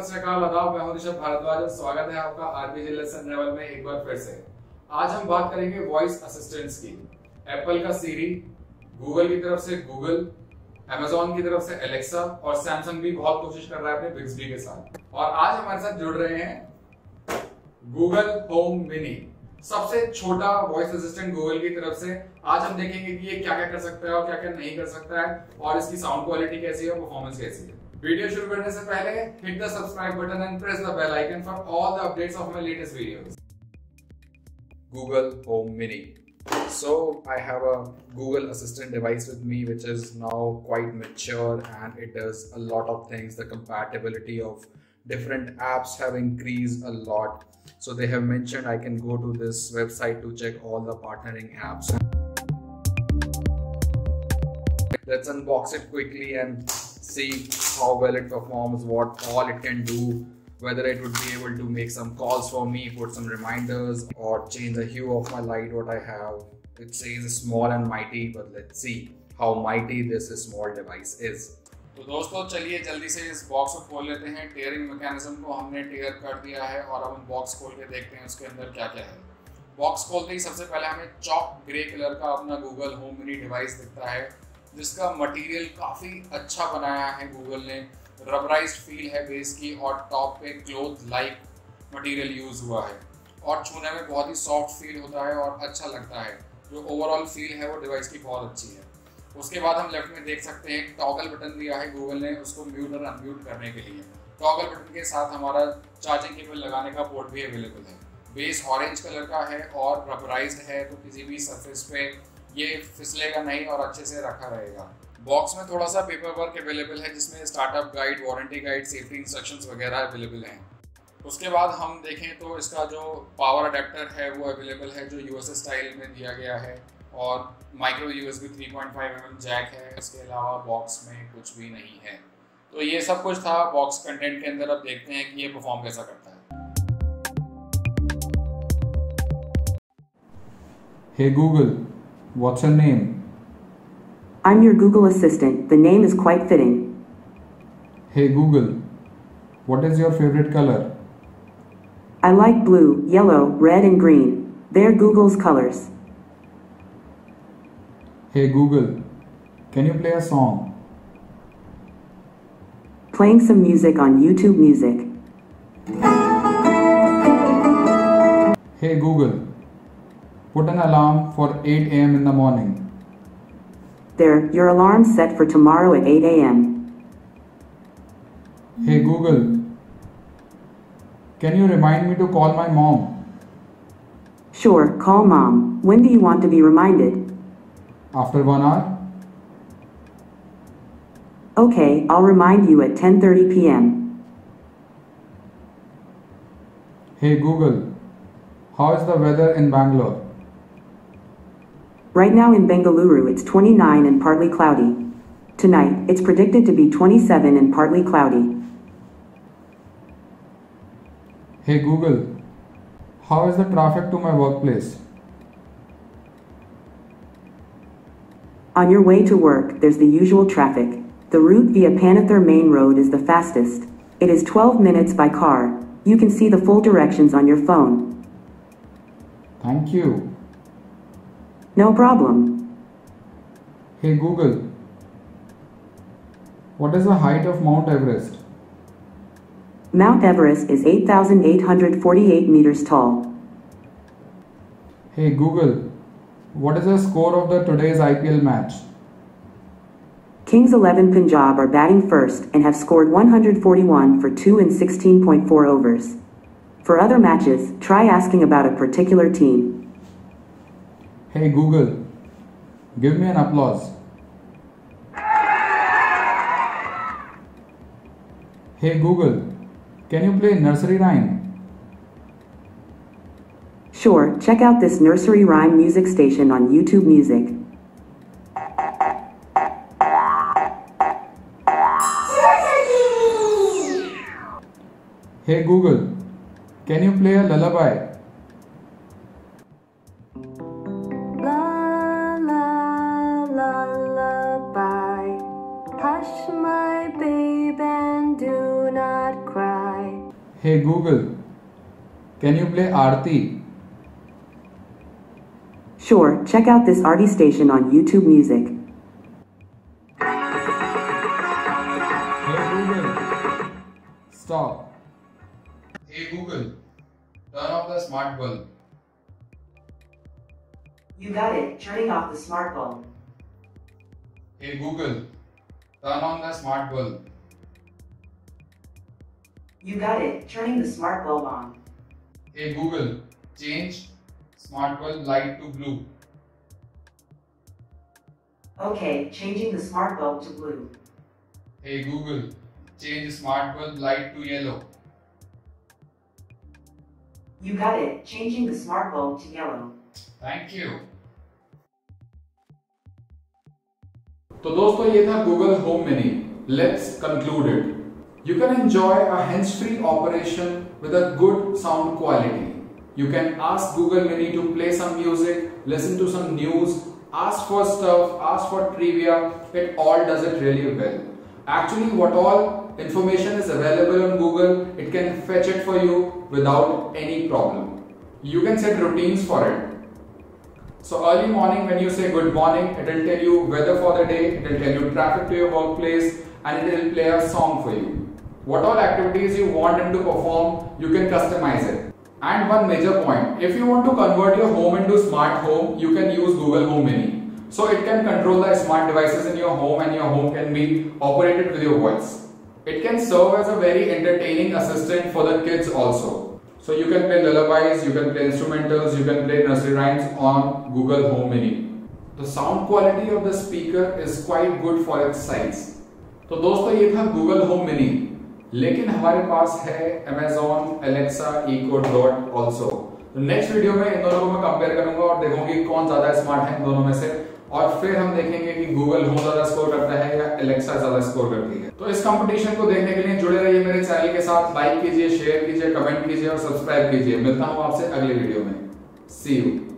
सत श्री अकाल, आदाब। मैं हूं ऋषभ भारद्वाज और स्वागत है आपका आरपीजी लेसन ट्रैवल में एक बार फिर से। आज हम बात करेंगे वॉइस असिस्टेंट्स की। एप्पल का सीरी, गूगल की तरफ से गूगल, अमेजॉन की तरफ से एलेक्सा और सैमसंग भी बहुत कोशिश कर रहा है अपने बिक्सबी के साथ। और आज हमारे साथ जुड़ रहे हैं गूगल होम मिनी, सबसे छोटा वॉइस असिस्टेंट गूगल की तरफ से। आज हम देखेंगे कि ये क्या क्या कर सकता है और क्या क्या नहीं कर सकता है, और इसकी साउंड क्वालिटी कैसी है, परफॉर्मेंस कैसी है। वीडियो शुरू करने से पहले hit the subscribe button and press the bell icon for all the updates of my latest videos. Google Home Mini. So I have a Google Assistant device with me which is now quite mature and it does a lot of things. The compatibility of different apps have increased a lot. So they have mentioned I can go to this website to check all the partnering apps. Let's unbox it quickly and see how well it performs, what all it can do, whether it would be able to make some calls for me, put some reminders, or change the hue of my light what I have. It says small and mighty, but let's see how mighty this small device is. तो दोस्तों चलिए जल्दी से इस box को खोल लेते हैं। टेयरिंग मैकेनिज्म को हमने टेयर कर दिया है और अब हम बॉक्स खोल के देखते हैं उसके अंदर क्या क्या है। बॉक्स खोलते ही सबसे पहले हमें चॉक ग्रे कलर का अपना गूगल होम मिनी डिवाइस दिखता है, जिसका मटेरियल काफ़ी अच्छा बनाया है गूगल ने। रबराइज्ड फील है बेस की और टॉप पे क्लोथ लाइक मटेरियल यूज़ हुआ है और छूने में बहुत ही सॉफ्ट फील होता है और अच्छा लगता है। जो ओवरऑल फील है वो डिवाइस की बहुत अच्छी है। उसके बाद हम लेफ्ट में देख सकते हैं टॉगल बटन दिया है गूगल ने उसको म्यूट और अनम्यूट करने के लिए। टॉगल बटन के साथ हमारा चार्जिंग केबल लगाने का पोर्ट भी अवेलेबल है। बेस ऑरेंज कलर का है और रबराइज्ड है, तो किसी भी सरफेस पे ये फिसलेगा नहीं और अच्छे से रखा रहेगा। बॉक्स में थोड़ा सा पेपर वर्क अवेलेबल है जिसमें startup guide, warranty guide, safety instructions वगैरह अवेलेबल हैं। उसके बाद हम देखें तो इसका जो पावर अडेप्टर है वो अवेलेबल है, जो यूएसए स्टाइल में दिया गया है, और माइक्रो यूएसबी 3.5mm जैक है। इसके अलावा बॉक्स में कुछ भी नहीं है। तो ये सब कुछ था बॉक्स कंटेंट के अंदर। अब देखते हैं कि ये परफॉर्म कैसा करता है। Hey Google, what's your name? I'm your Google Assistant. The name is quite fitting. Hey Google, what is your favorite color? I like blue, yellow, red and green. They're Google's colors. Hey Google, can you play a song? Playing some music on YouTube Music. Hey Google, put an alarm for 8 a.m. in the morning. There, your alarm's set for tomorrow at 8 a.m. Hey Google, can you remind me to call my mom? Sure, call Mom. When do you want to be reminded? After 1 hour? Okay, I'll remind you at 10:30 p.m. Hey Google, how is the weather in Bangalore? Right now in Bangalore it's 29 and partly cloudy. Tonight it's predicted to be 27 and partly cloudy. Hey Google, how is the traffic to my workplace? On your way to work, there's the usual traffic. The route via Panathur Main Road is the fastest. It is 12 minutes by car. You can see the full directions on your phone. Thank you. No problem. Hey Google, what is the height of Mount Everest? Mount Everest is 8,848 meters tall. Hey Google, what is the score of the today's IPL match? Kings 11 Punjab are batting first and have scored 141 for 2 and 16.4 overs. For other matches, try asking about a particular team. Hey Google, give me an applause. Hey Google, can you play nursery rhyme? Sure, check out this nursery rhyme music station on YouTube Music. Hey Google, can you play a lullaby? Hush, my babe, and do not cry. Hey Google, can you play Aarti? Sure, check out this arty station on YouTube Music. Hey Google, stop. Hey Google, turn off the smart bulb. You got it, turning off the smart bulb. Hey Google, turn on the smart bulb. You got it, turning the smart bulb on. Hey Google, change smart bulb light to blue. Okay, changing the smart bulb to blue. Hey Google, change smart bulb light to yellow. You got it, changing the smart bulb to yellow. Thank you. तो दोस्तों ये था Google Home Mini. Let's conclude it. You can enjoy a hands-free operation with a good sound quality. You can ask Google Mini to play some music, listen to some news, ask for stuff, ask for trivia. It all does it really well. Actually, what all information is available on Google, it can fetch it for you without any problem. You can set routines for it. So early morning when you say good morning, it will tell you weather for the day, it will tell you traffic to your workplace, and it will play a song for you. What all activities you want it to perform, you can customize it. And one major point, if you want to convert your home into smart home, you can use Google Home Mini. So it can control the smart devices in your home and your home can be operated with your voice. It can serve as a very entertaining assistant for the kids also. So you can play lullabies, you can play instrumentals, you can play nursery rhymes on Google Home Mini. The sound quality of the speaker is quite good for its size. तो दोस्तों ये था Google Home Mini. लेकिन हमारे पास है Amazon Alexa Echo Dot also. तो next video में इन दोनों को मैं कंपेयर करूंगा और देखूंगा कि कौन ज्यादा स्मार्ट है इन दोनों में से, और फिर हम देखेंगे कि Google Home ज्यादा स्कोर करता है या Alexa ज्यादा स्कोर करती है। तो इस कंपटीशन को देखने के लिए जुड़े रहिए मेरे चैनल के साथ, लाइक कीजिए, शेयर कीजिए, कमेंट कीजिए और सब्सक्राइब कीजिए। मिलता हूं आपसे अगले वीडियो में। See you.